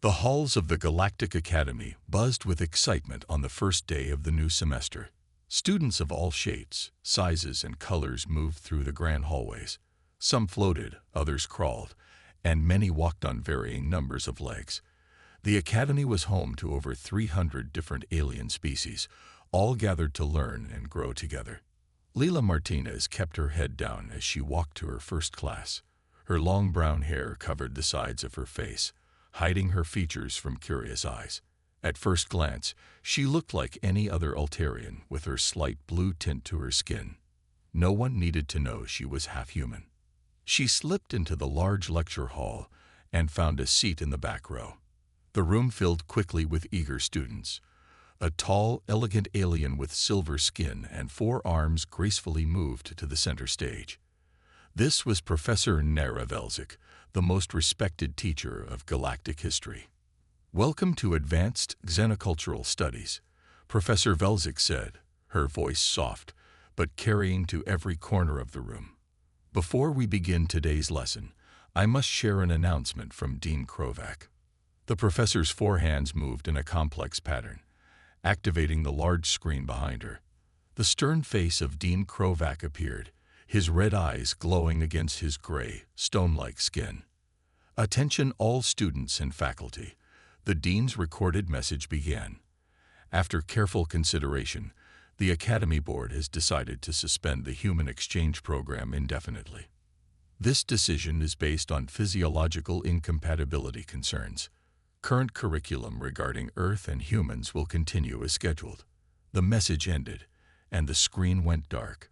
The halls of the Galactic Academy buzzed with excitement on the first day of the new semester. Students of all shapes, sizes, and colors moved through the grand hallways. Some floated, others crawled, and many walked on varying numbers of legs. The Academy was home to over 300 different alien species, all gathered to learn and grow together. Leila Martinez kept her head down as she walked to her first class. Her long brown hair covered the sides of her face, hiding her features from curious eyes. At first glance, she looked like any other Altarian with her slight blue tint to her skin. No one needed to know she was half human. She slipped into the large lecture hall and found a seat in the back row. The room filled quickly with eager students. A tall, elegant alien with silver skin and 4 arms gracefully moved to the center stage. This was Professor Nara Velzik, the most respected teacher of galactic history. "Welcome to Advanced Xenocultural Studies," Professor Velzik said, her voice soft, but carrying to every corner of the room. "Before we begin today's lesson, I must share an announcement from Dean Krovac." The professor's 4 hands moved in a complex pattern, activating the large screen behind her. The stern face of Dean Krovac appeared, his red eyes glowing against his gray, stone-like skin. "Attention all students and faculty," the dean's recorded message began. "After careful consideration, the Academy Board has decided to suspend the human exchange program indefinitely. This decision is based on physiological incompatibility concerns. Current curriculum regarding Earth and humans will continue as scheduled." The message ended, and the screen went dark.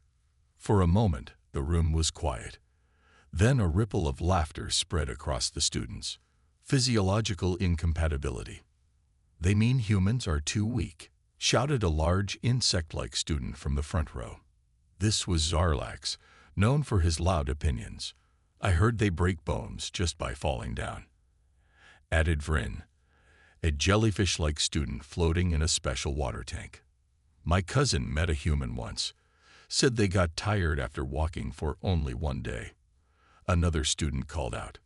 For a moment, the room was quiet. Then a ripple of laughter spread across the students. "Physiological incompatibility. They mean humans are too weak," shouted a large insect-like student from the front row. This was Zarlax, known for his loud opinions. "I heard they break bones just by falling down," added Vrin, a jellyfish-like student floating in a special water tank. "My cousin met a human once. Said they got tired after walking for only 1 day." Another student called out.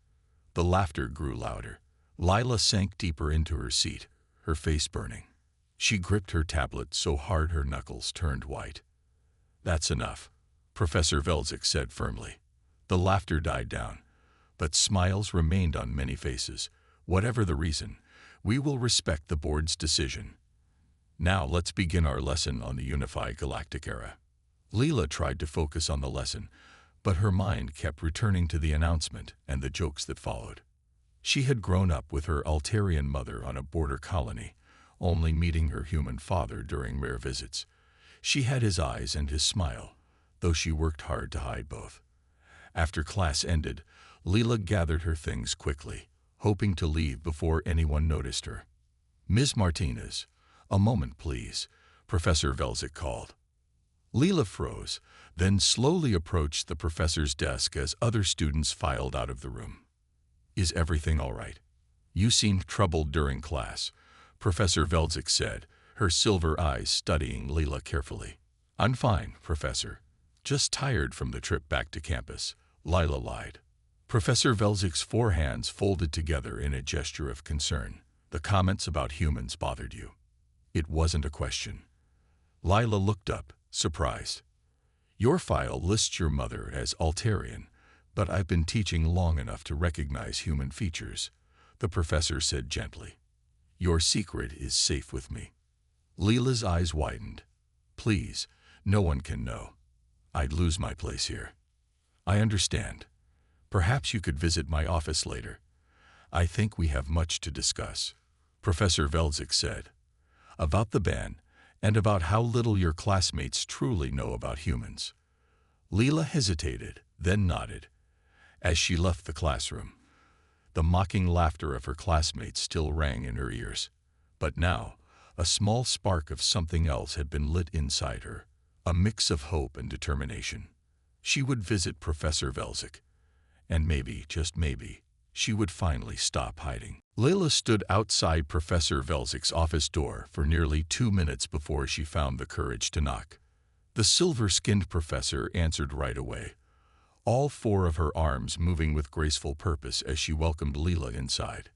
The laughter grew louder. Lila sank deeper into her seat, her face burning. She gripped her tablet so hard her knuckles turned white. "That's enough," Professor Velzik said firmly. The laughter died down, but smiles remained on many faces. "Whatever the reason, we will respect the board's decision. Now let's begin our lesson on the unified galactic era." Leela tried to focus on the lesson, but her mind kept returning to the announcement and the jokes that followed. She had grown up with her Altarian mother on a border colony, only meeting her human father during rare visits. She had his eyes and his smile, though she worked hard to hide both. After class ended, Leela gathered her things quickly, hoping to leave before anyone noticed her. "Ms. Martinez, a moment please," Professor Velzik called. Leela froze, then slowly approached the professor's desk as other students filed out of the room. "Is everything all right? You seemed troubled during class," Professor Velzik said, her silver eyes studying Leela carefully. "I'm fine, Professor. Just tired from the trip back to campus," Lila lied. Professor Velzik's 4 hands folded together in a gesture of concern. "The comments about humans bothered you." It wasn't a question. Lila looked up, surprised. "Your file lists your mother as Altarian, but I've been teaching long enough to recognize human features," the professor said gently. "Your secret is safe with me." Leela's eyes widened. "Please, no one can know. I'd lose my place here." "I understand. Perhaps you could visit my office later. I think we have much to discuss," Professor Velzik said. "About the ban, and about how little your classmates truly know about humans." Leela hesitated, then nodded. As she left the classroom, the mocking laughter of her classmates still rang in her ears. But now, a small spark of something else had been lit inside her, a mix of hope and determination. She would visit Professor Velzik, and maybe, just maybe, she would finally stop hiding. Leila stood outside Professor Velzik's office door for nearly 2 minutes before she found the courage to knock. The silver-skinned professor answered right away, all 4 of her arms moving with graceful purpose as she welcomed Leila inside.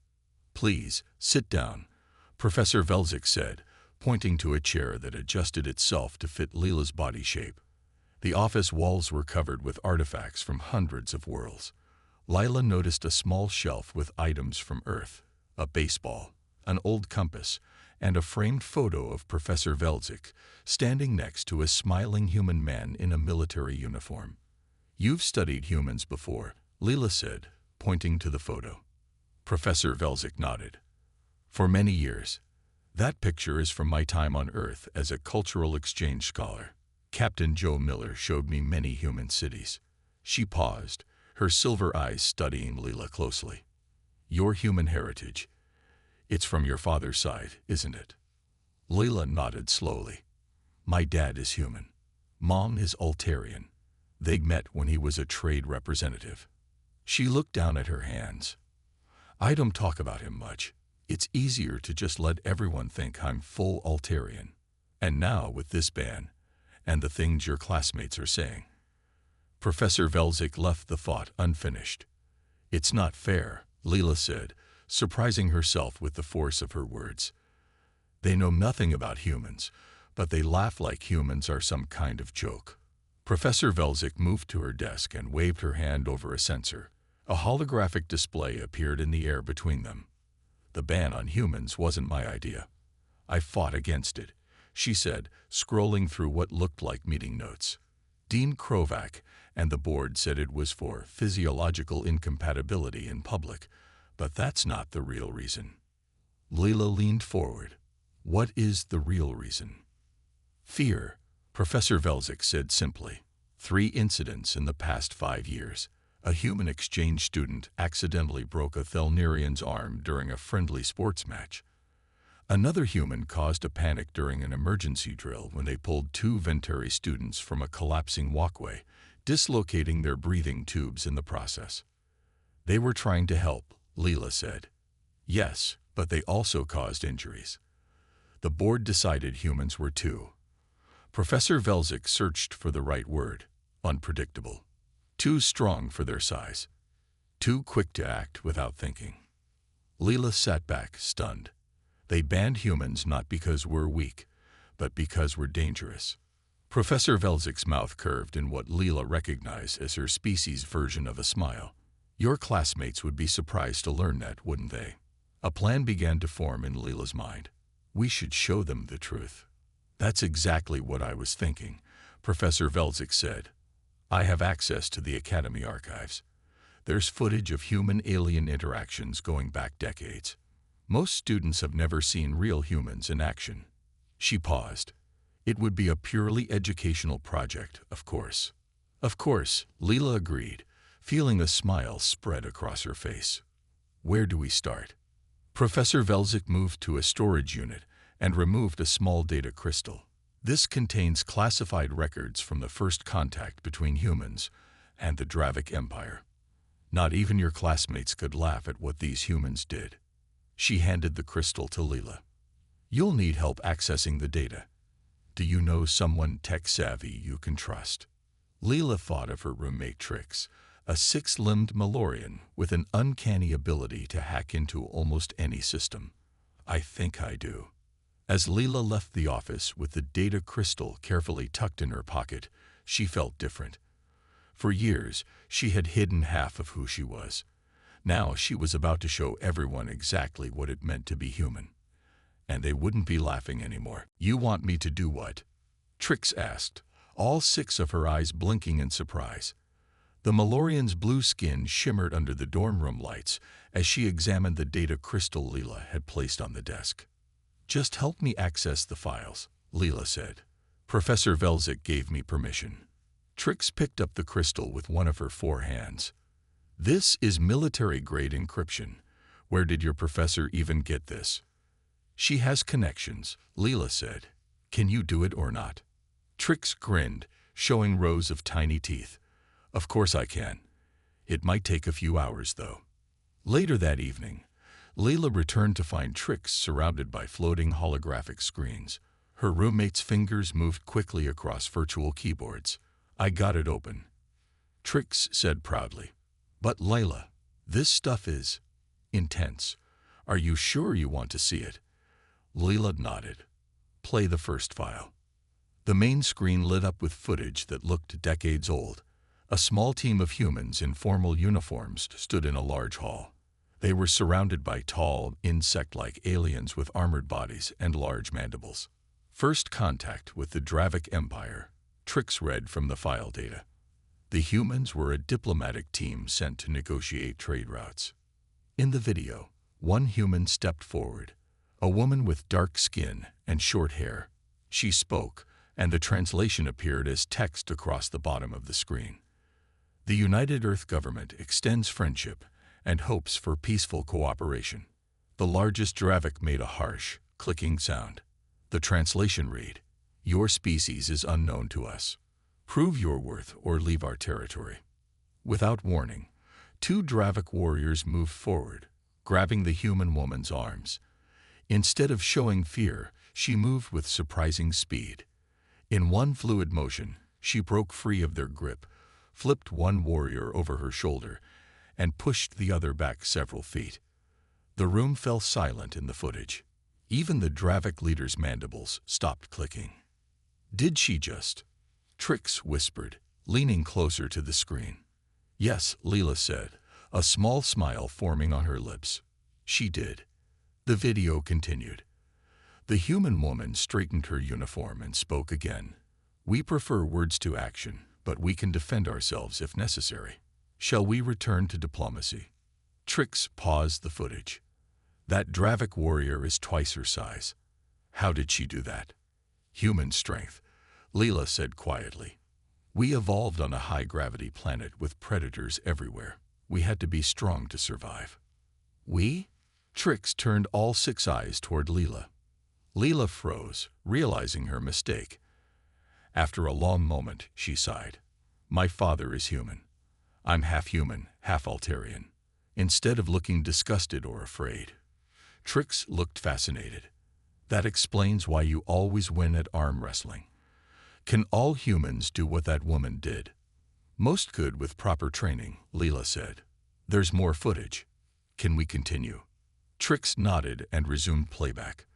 Please, sit down, Professor Velzik said, pointing to a chair that adjusted itself to fit Leela's body shape. The office walls were covered with artifacts from hundreds of worlds. Lila noticed a small shelf with items from Earth, a baseball, an old compass, and a framed photo of Professor Velzik standing next to a smiling human man in a military uniform. You've studied humans before, Leela said, pointing to the photo. Professor Velzik nodded. For many years. That picture is from my time on Earth as a cultural exchange scholar. Captain Joe Miller showed me many human cities. She paused, her silver eyes studying Leela closely. Your human heritage. It's from your father's side, isn't it? Leela nodded slowly. My dad is human. Mom is Altarian. They met when he was a trade representative. She looked down at her hands. I don't talk about him much. It's easier to just let everyone think I'm full Altarian. And now with this ban, and the things your classmates are saying. Professor Velzik left the thought unfinished. It's not fair, Leela said, surprising herself with the force of her words. They know nothing about humans, but they laugh like humans are some kind of joke. Professor Velzik moved to her desk and waved her hand over a sensor. A holographic display appeared in the air between them. The ban on humans wasn't my idea. I fought against it, she said, scrolling through what looked like meeting notes. Dean Krovac and the board said it was for physiological incompatibility in public, but that's not the real reason. Leela leaned forward. What is the real reason? Fear, Professor Velzik said simply. 3 incidents in the past 5 years. A human exchange student accidentally broke a Thelnerian's arm during a friendly sports match. Another human caused a panic during an emergency drill when they pulled 2 Ventari students from a collapsing walkway, dislocating their breathing tubes in the process. They were trying to help, Leela said. Yes, but they also caused injuries. The board decided humans were too. Professor Velzik searched for the right word. Unpredictable. Too strong for their size. Too quick to act without thinking. Leela sat back, stunned. They banned humans not because we're weak, but because we're dangerous. Professor Velzik's mouth curved in what Leela recognized as her species' version of a smile. Your classmates would be surprised to learn that, wouldn't they? A plan began to form in Leela's mind. We should show them the truth. That's exactly what I was thinking, Professor Velzik said. I have access to the Academy archives. There's footage of human-alien interactions going back decades. Most students have never seen real humans in action. She paused. It would be a purely educational project, of course. Of course, Leela agreed, feeling a smile spread across her face. Where do we start? Professor Velzik moved to a storage unit and removed a small data crystal. This contains classified records from the first contact between humans and the Dravik Empire. Not even your classmates could laugh at what these humans did. She handed the crystal to Leela. You'll need help accessing the data. Do you know someone tech-savvy you can trust? Leela thought of her roommate Trix, a 6-limbed Malorian with an uncanny ability to hack into almost any system. I think I do. As Leela left the office with the data crystal carefully tucked in her pocket, she felt different. For years, she had hidden half of who she was. Now she was about to show everyone exactly what it meant to be human. And they wouldn't be laughing anymore. You want me to do what? Trix asked, all 6 of her eyes blinking in surprise. The Malorian's blue skin shimmered under the dorm room lights as she examined the data crystal Leela had placed on the desk. Just help me access the files, Leela said. Professor Velzik gave me permission. Trix picked up the crystal with one of her 4 hands. This is military-grade encryption. Where did your professor even get this? She has connections, Leela said. Can you do it or not? Trix grinned, showing rows of tiny teeth. Of course I can. It might take a few hours, though. Later that evening, Leela returned to find Trix surrounded by floating holographic screens. Her roommate's fingers moved quickly across virtual keyboards. I got it open, Trix said proudly. But Leila, this stuff is intense. Are you sure you want to see it? Leela nodded. Play the first file. The main screen lit up with footage that looked decades old. A small team of humans in formal uniforms stood in a large hall. They were surrounded by tall, insect-like aliens with armored bodies and large mandibles. First contact with the Dravik Empire, Trix read from the file data. The humans were a diplomatic team sent to negotiate trade routes. In the video, one human stepped forward, a woman with dark skin and short hair. She spoke, and the translation appeared as text across the bottom of the screen. The United Earth government extends friendship and hopes for peaceful cooperation. The largest Dravik made a harsh, clicking sound. The translation read, "Your species is unknown to us. Prove your worth or leave our territory." Without warning, two Dravik warriors moved forward, grabbing the human woman's arms. Instead of showing fear, she moved with surprising speed. In one fluid motion, she broke free of their grip, flipped one warrior over her shoulder, and pushed the other back several feet. The room fell silent in the footage. Even the Dravik leader's mandibles stopped clicking. "Did she just?" Trix whispered, leaning closer to the screen. "Yes," Leela said, a small smile forming on her lips. "She did." The video continued. The human woman straightened her uniform and spoke again. "We prefer words to action, but we can defend ourselves if necessary. Shall we return to diplomacy?" Trix paused the footage. "That Dravik warrior is twice her size. How did she do that?" "Human strength," Leela said quietly. "We evolved on a high-gravity planet with predators everywhere. We had to be strong to survive." "We?" Trix turned all six eyes toward Leela. Leela froze, realizing her mistake. After a long moment, she sighed. "My father is human. I'm half human, half Altarian." Instead of looking disgusted or afraid, Trix looked fascinated. "That explains why you always win at arm wrestling. Can all humans do what that woman did?" "Most could with proper training," Leela said. "There's more footage. Can we continue?" Trix nodded and resumed playback.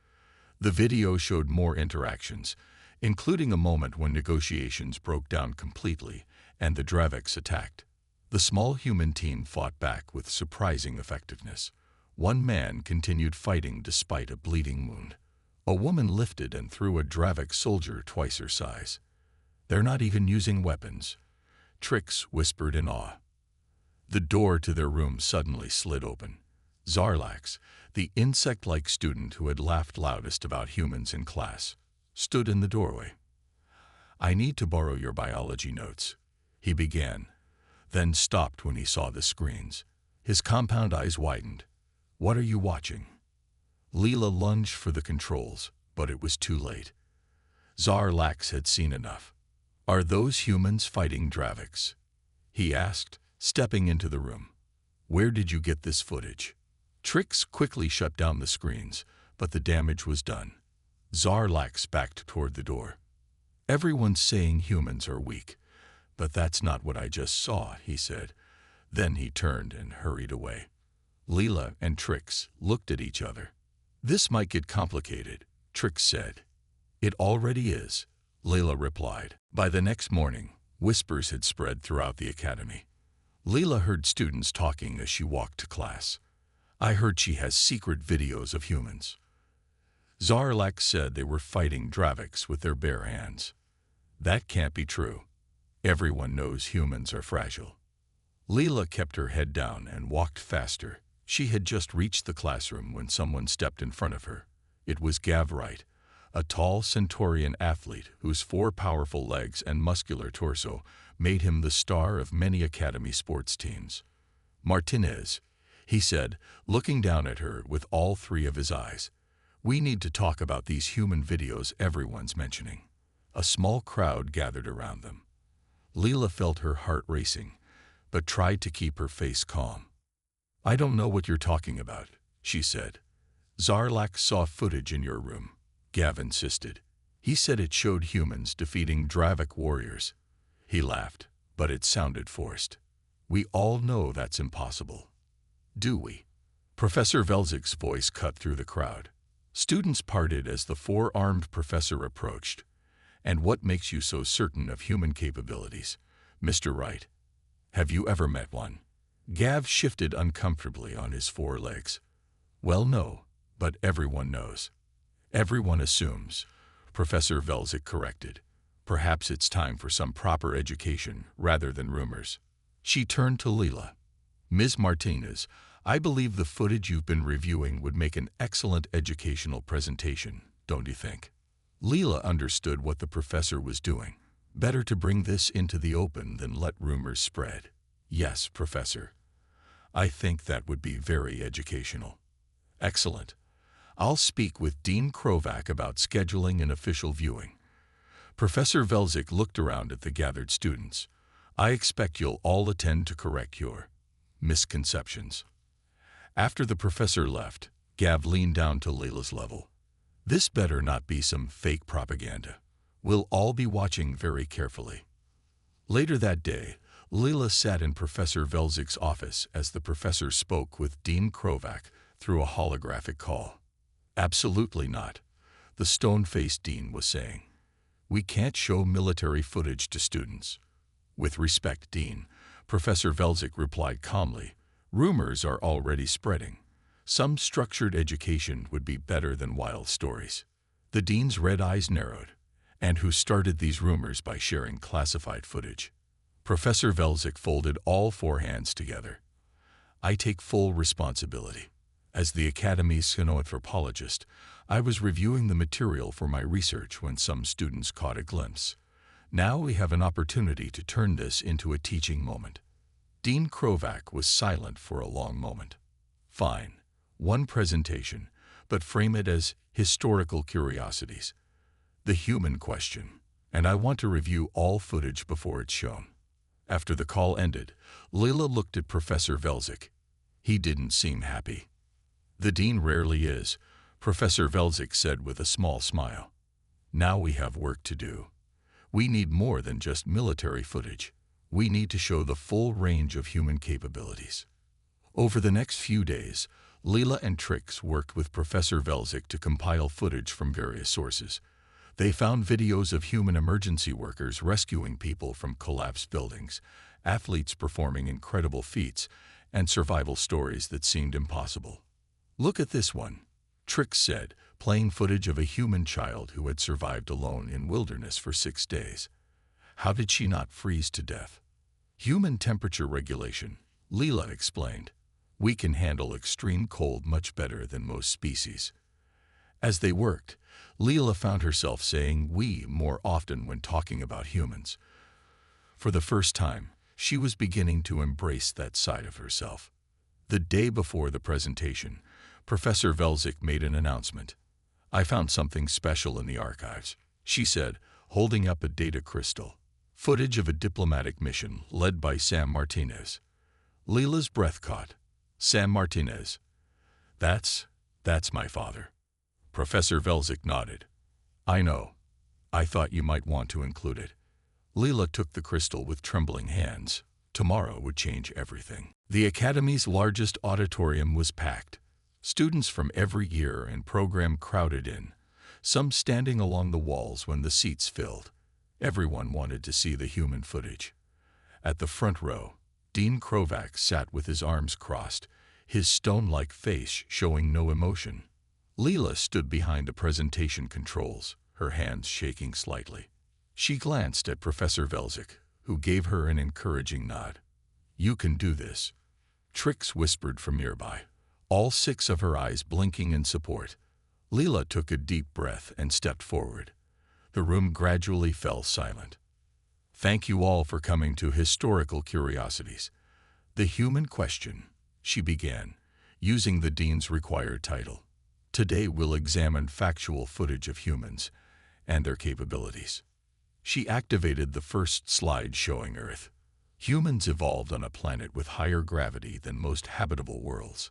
The video showed more interactions, including a moment when negotiations broke down completely and the Draviks attacked. The small human team fought back with surprising effectiveness. One man continued fighting despite a bleeding wound. A woman lifted and threw a Dravik soldier twice her size. "They're not even using weapons," Trix whispered in awe. The door to their room suddenly slid open. Zarlax, the insect-like student who had laughed loudest about humans in class, stood in the doorway. "I need to borrow your biology notes," he began, then stopped when he saw the screens. His compound eyes widened. "What are you watching?" Leela lunged for the controls, but it was too late. Zarlax had seen enough. "Are those humans fighting Draviks?" he asked, stepping into the room. "Where did you get this footage?" Trix quickly shut down the screens, but the damage was done. Zarlax backed toward the door. "Everyone's saying humans are weak, but that's not what I just saw," he said. Then he turned and hurried away. Leela and Trix looked at each other. "This might get complicated," Trix said. "It already is," Leela replied. By the next morning, whispers had spread throughout the academy. Leela heard students talking as she walked to class. "I heard she has secret videos of humans." Zarlax said they were fighting Draviks with their bare hands. "That can't be true. Everyone knows humans are fragile." Leela kept her head down and walked faster. She had just reached the classroom when someone stepped in front of her. It was Gav Wright, a tall Centaurian athlete whose 4 powerful legs and muscular torso made him the star of many academy sports teams. "Martinez," he said, looking down at her with all 3 of his eyes. "We need to talk about these human videos everyone's mentioning." A small crowd gathered around them. Leela felt her heart racing, but tried to keep her face calm. "I don't know what you're talking about," she said. "Zarlax saw footage in your room," Gav insisted. "He said it showed humans defeating Dravik warriors." He laughed, but it sounded forced. "We all know that's impossible." "Do we?" Professor Velzik's voice cut through the crowd. Students parted as the four-armed professor approached. And what makes you so certain of human capabilities, Mr. Wright? Have you ever met one? Gav shifted uncomfortably on his four legs. Well, no, but everyone knows. Everyone assumes, Professor Velzik corrected. Perhaps it's time for some proper education rather than rumors. She turned to Leela. Ms. Martinez, I believe the footage you've been reviewing would make an excellent educational presentation, don't you think? Leela understood what the professor was doing. Better to bring this into the open than let rumors spread. Yes, Professor. I think that would be very educational. Excellent. I'll speak with Dean Krovac about scheduling an official viewing. Professor Velzik looked around at the gathered students. I expect you'll all attend to correct your misconceptions. After the professor left, Gav leaned down to Leela's level. This better not be some fake propaganda. We'll all be watching very carefully. Later that day, Leela sat in Professor Velzik's office as the professor spoke with Dean Krovac through a holographic call. Absolutely not, the stone-faced dean was saying. We can't show military footage to students. With respect, Dean, Professor Velzik replied calmly. Rumors are already spreading. Some structured education would be better than wild stories. The dean's red eyes narrowed. And who started these rumors by sharing classified footage? Professor Velzik folded all four hands together. I take full responsibility. As the Academy's cynoanthropologist, I was reviewing the material for my research when some students caught a glimpse. Now we have an opportunity to turn this into a teaching moment. Dean Krovac was silent for a long moment. Fine, one presentation, but frame it as historical curiosities. The human question, and I want to review all footage before it's shown. After the call ended, Leela looked at Professor Velzik. He didn't seem happy. The dean rarely is, Professor Velzik said with a small smile. Now we have work to do. We need more than just military footage. We need to show the full range of human capabilities. Over the next few days, Leela and Trix worked with Professor Velzik to compile footage from various sources. They found videos of human emergency workers rescuing people from collapsed buildings, athletes performing incredible feats, and survival stories that seemed impossible. Look at this one, Trix said, playing footage of a human child who had survived alone in wilderness for 6 days. How did she not freeze to death? Human temperature regulation, Leela explained. We can handle extreme cold much better than most species. As they worked, Leela found herself saying we more often when talking about humans. For the first time, she was beginning to embrace that side of herself. The day before the presentation, Professor Velzik made an announcement. I found something special in the archives, she said, holding up a data crystal. Footage of a diplomatic mission led by Sam Martinez. Leela's breath caught. Sam Martinez. That's my father. Professor Velzik nodded. I know. I thought you might want to include it. Leela took the crystal with trembling hands. Tomorrow would change everything. The Academy's largest auditorium was packed. Students from every year and program crowded in, some standing along the walls when the seats filled. Everyone wanted to see the human footage. At the front row, Dean Krovac sat with his arms crossed, his stone-like face showing no emotion. Leela stood behind the presentation controls, her hands shaking slightly. She glanced at Professor Velzik, who gave her an encouraging nod. You can do this. Trix whispered from nearby, all 6 of her eyes blinking in support. Leela took a deep breath and stepped forward. The room gradually fell silent. Thank you all for coming to Historical Curiosities. The Human Question, she began, using the dean's required title. Today we'll examine factual footage of humans and their capabilities. She activated the first slide showing Earth. Humans evolved on a planet with higher gravity than most habitable worlds.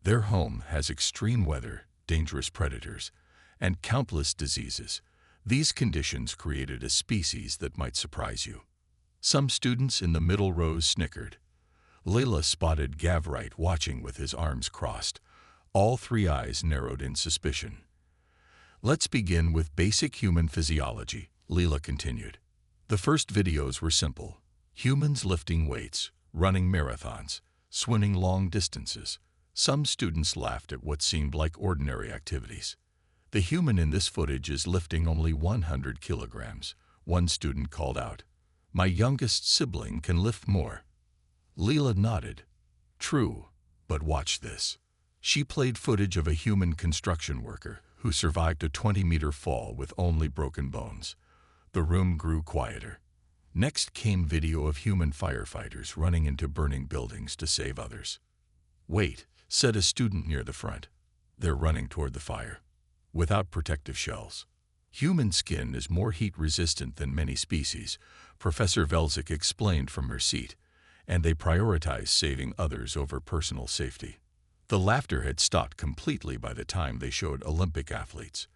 Their home has extreme weather, dangerous predators, and countless diseases. These conditions created a species that might surprise you. Some students in the middle rows snickered. Layla spotted Gavright watching with his arms crossed. All three eyes narrowed in suspicion. "Let's begin with basic human physiology," Leela continued. The first videos were simple. Humans lifting weights, running marathons, swimming long distances. Some students laughed at what seemed like ordinary activities. "The human in this footage is lifting only 100 kilograms, one student called out. "My youngest sibling can lift more." Leela nodded. "True, but watch this." She played footage of a human construction worker who survived a 20-meter fall with only broken bones. The room grew quieter. Next came video of human firefighters running into burning buildings to save others. "Wait," said a student near the front. "They're running toward the fire, without protective shells." "Human skin is more heat-resistant than many species," Professor Velzik explained from her seat, "and they prioritize saving others over personal safety." The laughter had stopped completely by the time they showed Olympic athletes.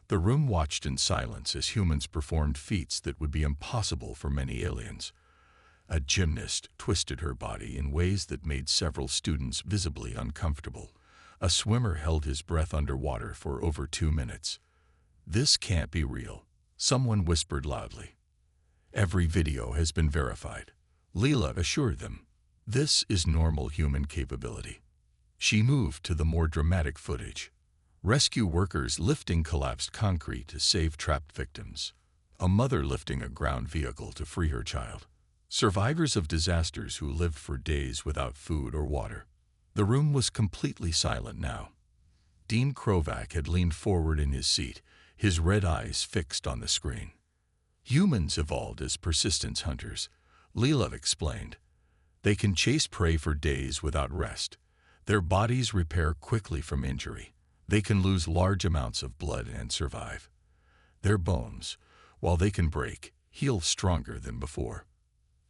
The room watched in silence as humans performed feats that would be impossible for many aliens. A gymnast twisted her body in ways that made several students visibly uncomfortable. A swimmer held his breath underwater for over 2 minutes. "This can't be real," someone whispered loudly. "Every video has been verified," Leela assured them. "This is normal human capability." She moved to the more dramatic footage. Rescue workers lifting collapsed concrete to save trapped victims. A mother lifting a ground vehicle to free her child. Survivors of disasters who lived for days without food or water. The room was completely silent now. Dean Krovac had leaned forward in his seat, his red eyes fixed on the screen. "Humans evolved as persistence hunters," Leela explained. "They can chase prey for days without rest. Their bodies repair quickly from injury. They can lose large amounts of blood and survive. Their bones, while they can break, heal stronger than before."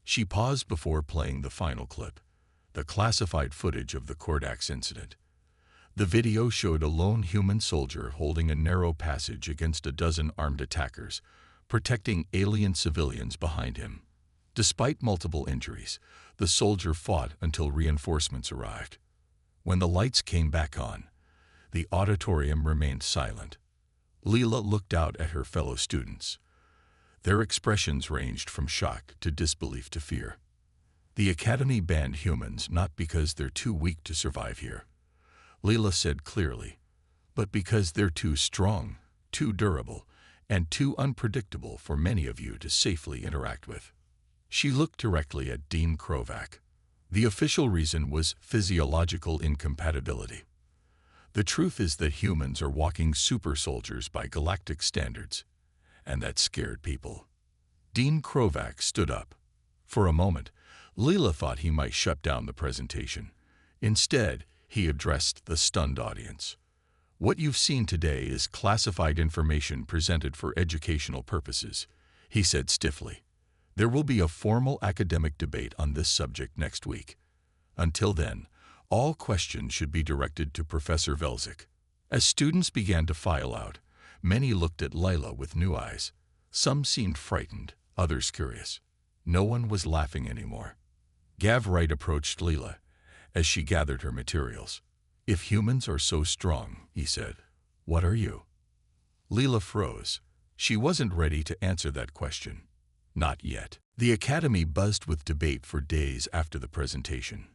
She paused before playing the final clip, the classified footage of the Kordax incident. The video showed a lone human soldier holding a narrow passage against a dozen armed attackers, protecting alien civilians behind him. Despite multiple injuries, the soldier fought until reinforcements arrived. When the lights came back on, the auditorium remained silent. Leela looked out at her fellow students. Their expressions ranged from shock to disbelief to fear. "The Academy banned humans not because they're too weak to survive here," Leela said clearly, "but because they're too strong, too durable, and too unpredictable for many of you to safely interact with." She looked directly at Dean Krovac. The official reason was physiological incompatibility. "The truth is that humans are walking super soldiers by galactic standards, and that scared people." Dean Krovac stood up. For a moment, Leela thought he might shut down the presentation. Instead, he addressed the stunned audience. "What you've seen today is classified information presented for educational purposes," he said stiffly. "There will be a formal academic debate on this subject next week. Until then, all questions should be directed to Professor Velzik." As students began to file out, many looked at Leila with new eyes. Some seemed frightened, others curious. No one was laughing anymore. Gavright approached Leela as she gathered her materials. "If humans are so strong," he said, "what are you?" Leela froze. She wasn't ready to answer that question. Not yet. The academy buzzed with debate for days after the presentation.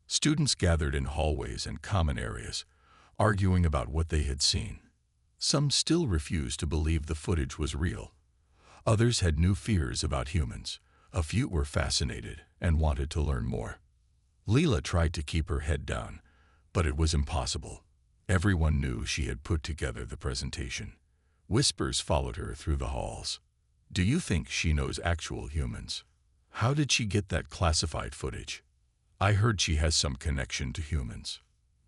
Students gathered in hallways and common areas, arguing about what they had seen. Some still refused to believe the footage was real. Others had new fears about humans. A few were fascinated and wanted to learn more. Leela tried to keep her head down, but it was impossible. Everyone knew she had put together the presentation. Whispers followed her through the halls. "Do you think she knows actual humans? How did she get that classified footage? I heard she has some connection to humans."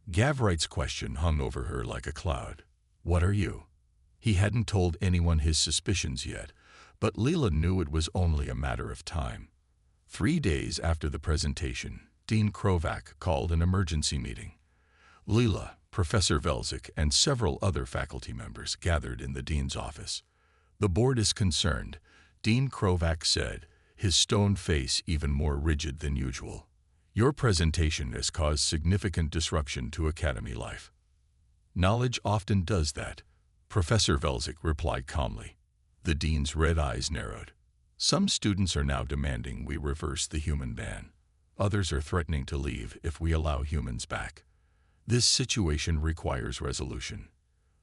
Gavright's question hung over her like a cloud. "What are you?" He hadn't told anyone his suspicions yet, but Leela knew it was only a matter of time. 3 days after the presentation, Dean Krovac called an emergency meeting. Leela, Professor Velzik, and several other faculty members gathered in the dean's office. "The board is concerned," Dean Krovac said, his stone face even more rigid than usual. Your presentation has caused significant disruption to Academy life. Knowledge often does that, Professor Velzik replied calmly. The dean's red eyes narrowed. Some students are now demanding we reverse the human ban. Others are threatening to leave if we allow humans back. This situation requires resolution.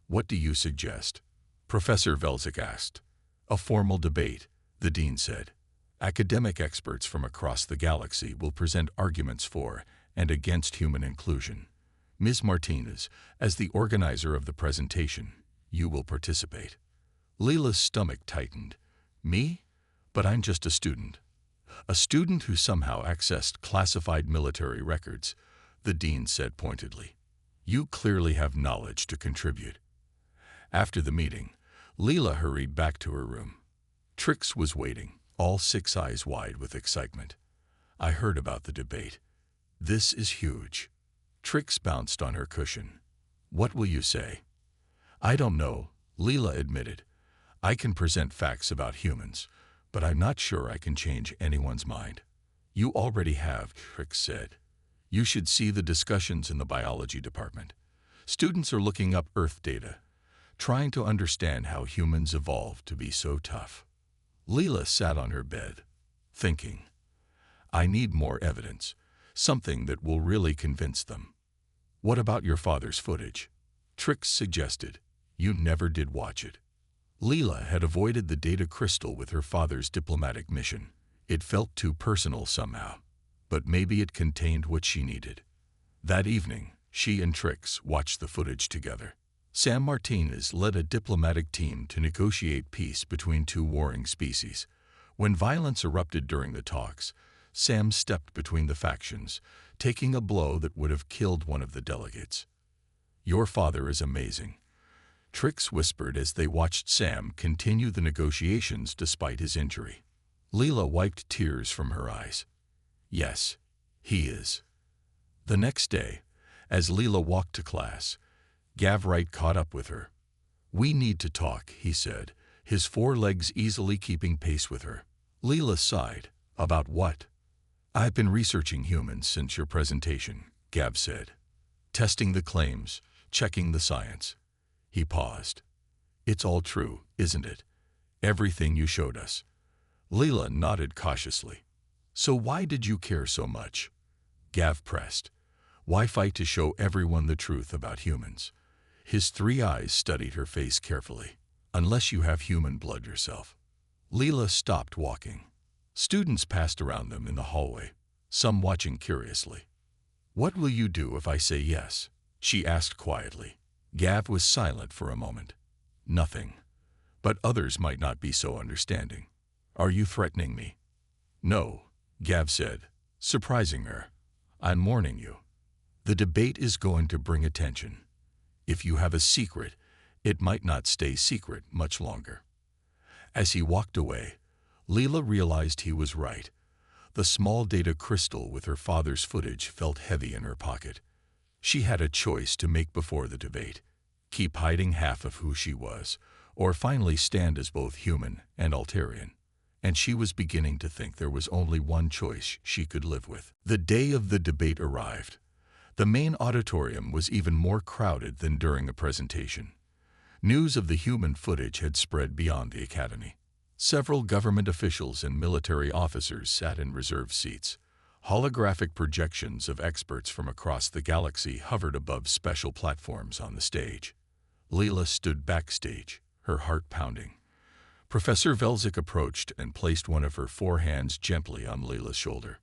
What do you suggest? Professor Velzik asked. A formal debate, the dean said. Academic experts from across the galaxy will present arguments for and against human inclusion. Ms. Martinez, as the organizer of the presentation, you will participate. Leela's stomach tightened. Me? But I'm just a student. A student who somehow accessed classified military records, the dean said pointedly. You clearly have knowledge to contribute. After the meeting, Leela hurried back to her room. Trix was waiting, all 6 eyes wide with excitement. I heard about the debate. This is huge. Trix bounced on her cushion. What will you say? I don't know, Leela admitted. I can present facts about humans, but I'm not sure I can change anyone's mind. You already have, Trix said. You should see the discussions in the biology department. Students are looking up Earth data, trying to understand how humans evolved to be so tough. Leela sat on her bed, thinking. I need more evidence, something that will really convince them. What about your father's footage? Trix suggested. You never did watch it. Leela had avoided the data crystal with her father's diplomatic mission. It felt too personal somehow, but maybe it contained what she needed. That evening, she and Trix watched the footage together. Sam Martinez led a diplomatic team to negotiate peace between 2 warring species. When violence erupted during the talks, Sam stepped between the factions, taking a blow that would have killed one of the delegates. Your father is amazing, Trix whispered as they watched Sam continue the negotiations despite his injury. Leela wiped tears from her eyes. Yes, he is. The next day, as Leela walked to class, Gavright caught up with her. We need to talk, he said, his 4 legs easily keeping pace with her. Leela sighed. About what? I've been researching humans since your presentation, Gav said. Testing the claims, checking the science. He paused. It's all true, isn't it? Everything you showed us. Leela nodded cautiously. So why did you care so much? Gav pressed. Why fight to show everyone the truth about humans? His 3 eyes studied her face carefully. Unless you have human blood yourself. Leela stopped walking. Students passed around them in the hallway, some watching curiously. What will you do if I say yes? She asked quietly. Gav was silent for a moment. Nothing. But others might not be so understanding. Are you threatening me? No, Gav said, surprising her. I'm warning you. The debate is going to bring attention. If you have a secret, it might not stay secret much longer. As he walked away, Leela realized he was right. The small data crystal with her father's footage felt heavy in her pocket. She had a choice to make before the debate. Keep hiding half of who she was, or finally stand as both human and Altarian. And she was beginning to think there was only one choice she could live with. The day of the debate arrived. The main auditorium was even more crowded than during the presentation. News of the human footage had spread beyond the academy. Several government officials and military officers sat in reserved seats. Holographic projections of experts from across the galaxy hovered above special platforms on the stage. Leela stood backstage, her heart pounding. Professor Velzik approached and placed one of her 4 hands gently on Leela's shoulder.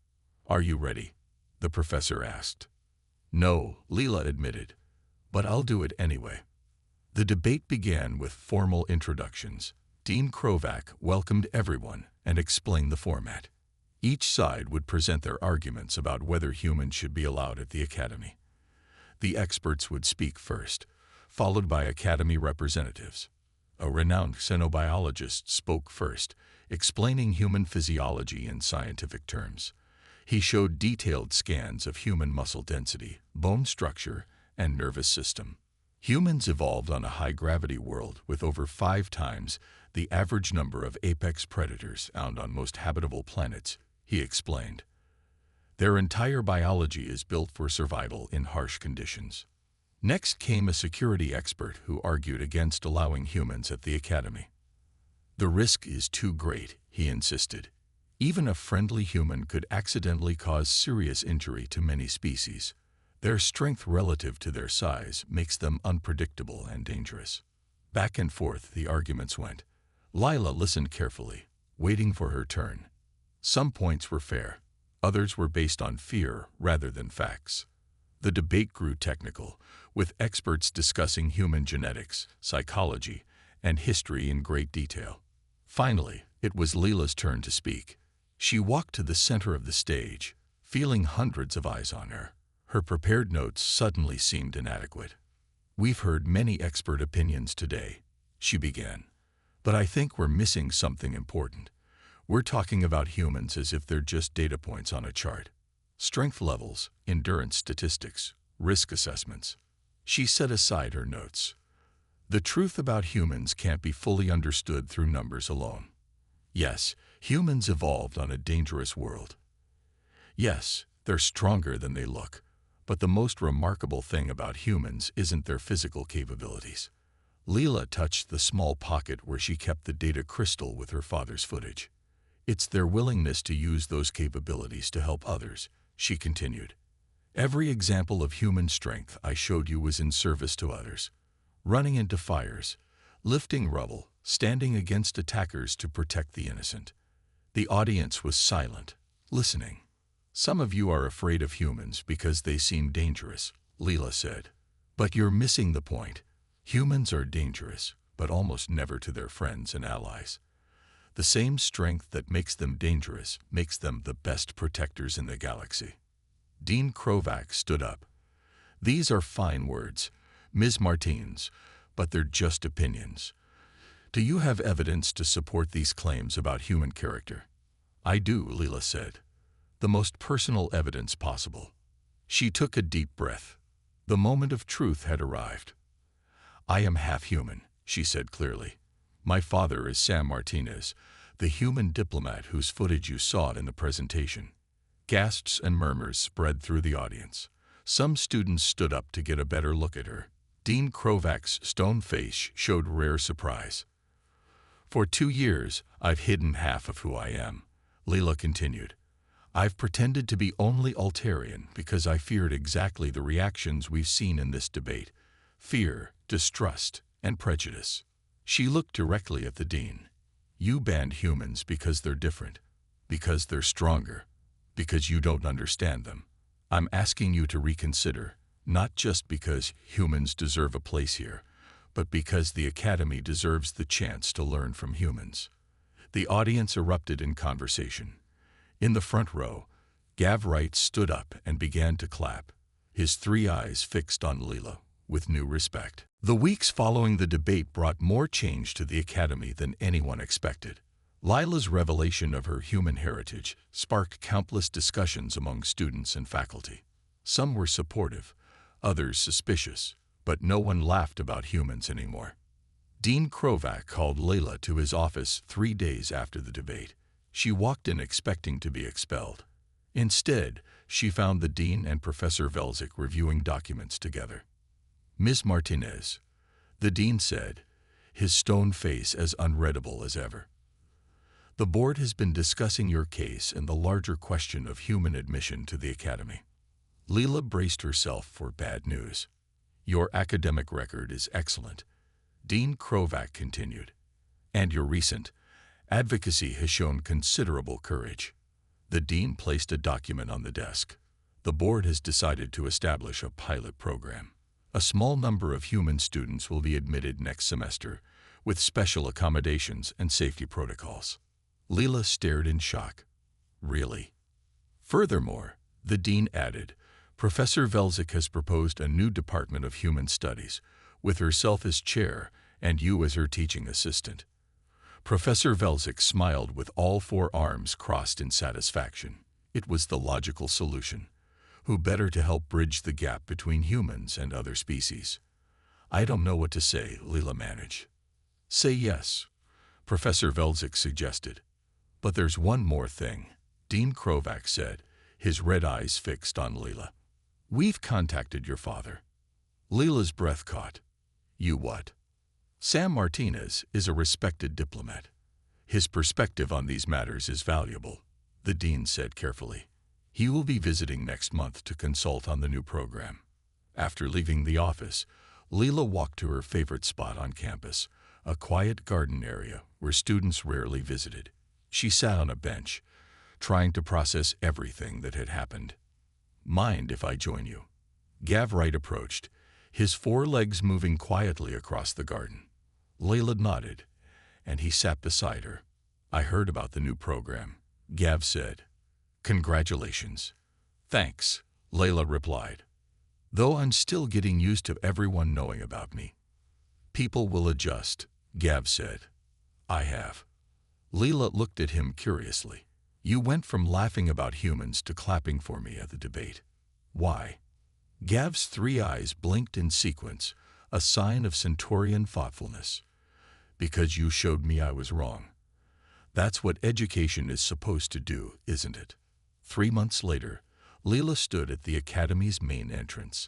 Are you ready? The professor asked. No, Leela admitted, but I'll do it anyway. The debate began with formal introductions. Dean Krovac welcomed everyone and explained the format. Each side would present their arguments about whether humans should be allowed at the Academy. The experts would speak first, followed by Academy representatives. A renowned xenobiologist spoke first, explaining human physiology in scientific terms. He showed detailed scans of human muscle density, bone structure, and nervous system. Humans evolved on a high-gravity world with over 5 times the average number of apex predators found on most habitable planets, he explained. Their entire biology is built for survival in harsh conditions. Next came a security expert who argued against allowing humans at the academy. The risk is too great, he insisted. Even a friendly human could accidentally cause serious injury to many species. Their strength relative to their size makes them unpredictable and dangerous. Back and forth the arguments went. Lila listened carefully, waiting for her turn. Some points were fair, others were based on fear rather than facts. The debate grew technical, with experts discussing human genetics, psychology, and history in great detail. Finally, it was Lila's turn to speak. She walked to the center of the stage, feeling hundreds of eyes on her. Her prepared notes suddenly seemed inadequate. "We've heard many expert opinions today," she began, "but I think we're missing something important. We're talking about humans as if they're just data points on a chart. Strength levels, endurance statistics, risk assessments." She set aside her notes. "The truth about humans can't be fully understood through numbers alone. Yes, humans evolved on a dangerous world. Yes, they're stronger than they look, but the most remarkable thing about humans isn't their physical capabilities." Lila touched the small pocket where she kept the data crystal with her father's footage. "It's their willingness to use those capabilities to help others," she continued. "Every example of human strength I showed you was in service to others. Running into fires, lifting rubble, standing against attackers to protect the innocent." The audience was silent, listening. "Some of you are afraid of humans because they seem dangerous," Lila said. "But you're missing the point. Humans are dangerous, but almost never to their friends and allies. The same strength that makes them dangerous makes them the best protectors in the galaxy." Dean Krovac stood up. "These are fine words, Ms. Martins, but they're just opinions. Do you have evidence to support these claims about human character?" "I do," Lila said. "The most personal evidence possible." She took a deep breath. The moment of truth had arrived. "I am half human," she said clearly. "My father is Sam Martinez, the human diplomat whose footage you saw in the presentation." Gasps and murmurs spread through the audience. Some students stood up to get a better look at her. Dean Krovac's stone face showed rare surprise. "For 2 years, I've hidden half of who I am," Lila continued. "I've pretended to be only Altarian because I feared exactly the reactions we've seen in this debate: fear, distrust, and prejudice." She looked directly at the dean. "You banned humans because they're different, because they're stronger, because you don't understand them. I'm asking you to reconsider, not just because humans deserve a place here, but because the Academy deserves the chance to learn from humans." The audience erupted in conversation. In the front row, Gav Wright stood up and began to clap, his 3 eyes fixed on Lila with new respect. The weeks following the debate brought more change to the Academy than anyone expected. Lila's revelation of her human heritage sparked countless discussions among students and faculty. Some were supportive, others suspicious, but no one laughed about humans anymore. Dean Krovac called Lila to his office 3 days after the debate. She walked in expecting to be expelled. Instead, she found the dean and Professor Velzik reviewing documents together. "Ms. Martinez," the dean said, his stone face as unreadable as ever, "the board has been discussing your case and the larger question of human admission to the Academy." Lila braced herself for bad news. "Your academic record is excellent," Dean Krovac continued, "and your recent advocacy has shown considerable courage." The dean placed a document on the desk. "The board has decided to establish a pilot program. A small number of human students will be admitted next semester, with special accommodations and safety protocols." Lila stared in shock. "Really?" "Furthermore," the dean added, "Professor Velzik has proposed a new department of human studies, with herself as chair and you as her teaching assistant." Professor Velzik smiled with all 4 arms crossed in satisfaction. It was the logical solution. Who better to help bridge the gap between humans and other species? "I don't know what to say," Lila managed. "Say yes," Professor Velzik suggested. "But there's one more thing," Dean Krovac said, his red eyes fixed on Leela. "We've contacted your father." Leela's breath caught. "You what?" "Sam Martinez is a respected diplomat. His perspective on these matters is valuable," the dean said carefully. "He will be visiting next month to consult on the new program." After leaving the office, Leela walked to her favorite spot on campus, a quiet garden area where students rarely visited. She sat on a bench, trying to process everything that had happened. "Mind if I join you?" Gav Wright approached, his forelegs moving quietly across the garden. Leela nodded, and he sat beside her. "I heard about the new program," Gav said. "Congratulations." "Thanks," Leela replied. "Though I'm still getting used to everyone knowing about me." "People will adjust," Gav said. "I have." Leela looked at him curiously. "You went from laughing about humans to clapping for me at the debate. Why?" Gav's 3 eyes blinked in sequence, a sign of Centaurian thoughtfulness. "Because you showed me I was wrong. That's what education is supposed to do, isn't it?" 3 months later, Leela stood at the Academy's main entrance.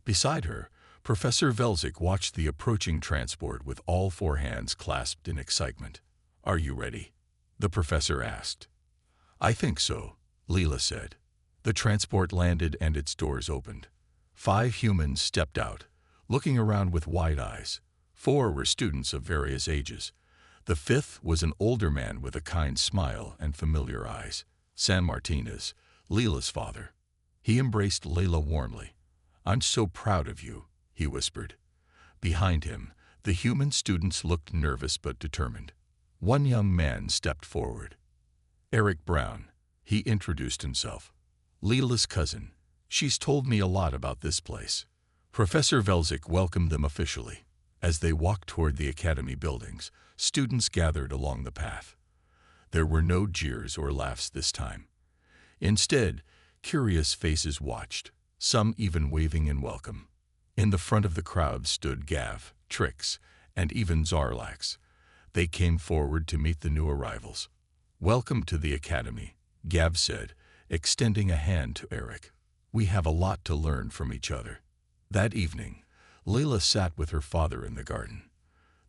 Beside her, Professor Velzik watched the approaching transport with all 4 hands clasped in excitement. "Are you ready?" the professor asked. "I think so," Leela said. The transport landed and its doors opened. 5 humans stepped out, looking around with wide eyes. 4 were students of various ages. The 5th was an older man with a kind smile and familiar eyes, Sam Martinez, Leela's father. He embraced Leela warmly. "I'm so proud of you," he whispered. Behind him, the human students looked nervous but determined. One young man stepped forward. "Eric Brown," he introduced himself. "Leela's cousin. She's told me a lot about this place." Professor Velzik welcomed them officially. As they walked toward the Academy buildings, students gathered along the path. There were no jeers or laughs this time. Instead, curious faces watched, some even waving in welcome. In the front of the crowd stood Gav, Trix, and even Zarlax. They came forward to meet the new arrivals. "Welcome to the Academy," Gav said, extending a hand to Eric. "We have a lot to learn from each other." That evening, Leela sat with her father in the garden.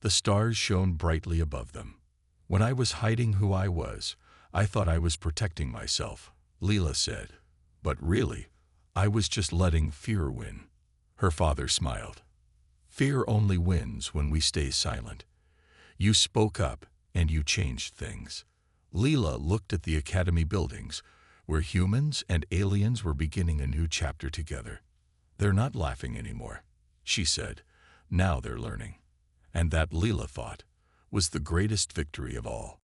The stars shone brightly above them. "When I was hiding who I was, I thought I was protecting myself," Leela said. "But really, I was just letting fear win." Her father smiled. "Fear only wins when we stay silent. You spoke up, and you changed things." Leela looked at the Academy buildings, where humans and aliens were beginning a new chapter together. "They're not laughing anymore," she said. "Now they're learning." And that, Leela thought, was the greatest victory of all.